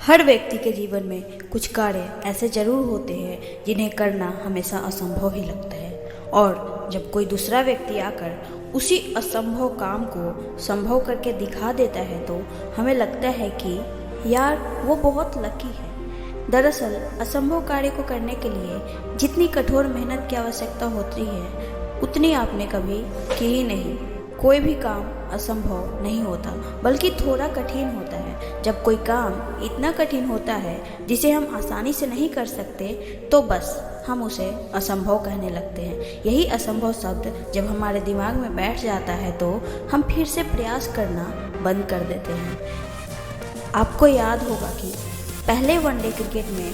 हर व्यक्ति के जीवन में कुछ कार्य ऐसे जरूर होते हैं जिन्हें करना हमेशा असंभव ही लगता है। और जब कोई दूसरा व्यक्ति आकर उसी असंभव काम को संभव करके दिखा देता है तो हमें लगता है कि यार वो बहुत लकी है। दरअसल असंभव कार्य को करने के लिए जितनी कठोर मेहनत की आवश्यकता होती है उतनी आपने कभी की ही नहीं। कोई भी काम असंभव नहीं होता बल्कि थोड़ा कठिन होता है। जब कोई काम इतना कठिन होता है जिसे हम आसानी से नहीं कर सकते तो बस हम उसे असंभव कहने लगते हैं। यही असंभव शब्द जब हमारे दिमाग में बैठ जाता है तो हम फिर से प्रयास करना बंद कर देते हैं। आपको याद होगा कि पहले वनडे क्रिकेट में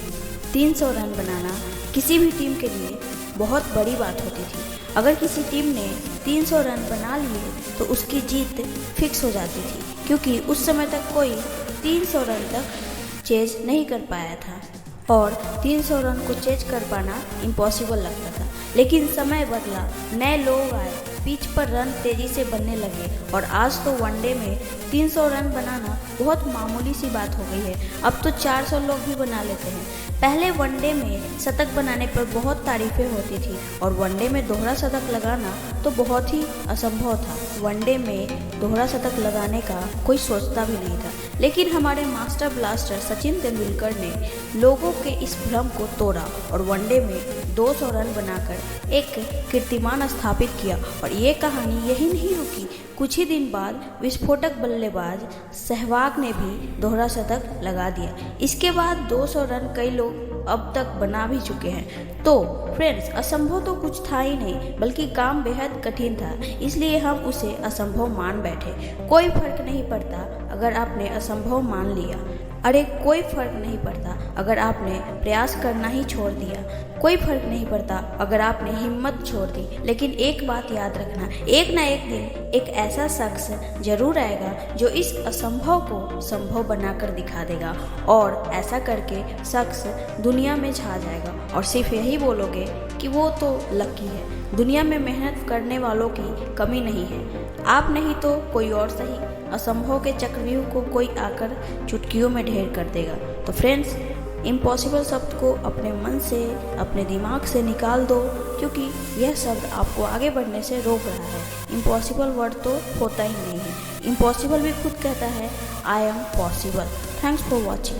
300 रन बनाना किसी भी टीम के लिए बहुत बड़ी बात होती थी। अगर किसी टीम ने 300 रन बना लिए तो उसकी जीत फिक्स हो जाती थी, क्योंकि उस समय तक कोई 300 रन तक चेज नहीं कर पाया था और 300 रन को चेज कर पाना इम्पॉसिबल लगता था। लेकिन समय बदला, नए लोग आए, पिच पर रन तेजी से बनने लगे और आज तो वनडे में 300 रन बनाना बहुत मामूली सी बात हो गई है। अब तो 400 लोग भी बना लेते हैं। पहले वनडे में शतक बनाने पर बहुत तारीफें होती थी और वनडे में दोहरा शतक लगाना तो बहुत ही असंभव था। वनडे में दोहरा शतक लगाने का कोई सोचता भी नहीं था। लेकिन हमारे मास्टर ब्लास्टर सचिन तेंदुलकर ने लोगों के इस भ्रम को तोड़ा और वनडे में 200 रन बनाकर एक कीर्तिमान स्थापित किया। और ये कहानी यही नहीं रुकी। कुछ ही दिन बाद विस्फोटक बल्लेबाज सहवाग ने भी दोहरा शतक लगा दिया। इसके बाद 200 रन कई लोग अब तक बना भी चुके हैं। तो फ्रेंड्स, असंभव तो कुछ था ही नहीं बल्कि काम बेहद कठिन था, इसलिए हम उसे असंभव मान बैठे। कोई फर्क नहीं पड़ता अगर आपने असंभव मान लिया। अरे कोई फर्क नहीं पड़ता अगर आपने प्रयास करना ही छोड़ दिया। कोई फर्क नहीं पड़ता अगर आपने हिम्मत छोड़ दी। लेकिन एक बात याद रखना, एक ना एक दिन एक ऐसा शख्स जरूर आएगा जो इस असंभव को संभव बनाकर दिखा देगा और ऐसा करके शख्स दुनिया में छा जाएगा और सिर्फ यही बोलोगे कि वो तो लकी है। दुनिया में मेहनत करने वालों की कमी नहीं है। आप नहीं तो कोई और सही, असंभव के चक्रव्यूह को कोई आकर चुटकियों में ढेर कर देगा। तो फ्रेंड्स, इम्पॉसिबल शब्द को अपने मन से, अपने दिमाग से निकाल दो, क्योंकि यह शब्द आपको आगे बढ़ने से रोक रहा है। इम्पॉसिबल वर्ड तो होता ही नहीं है। इम्पॉसिबल भी खुद कहता है I am possible. Thanks for watching.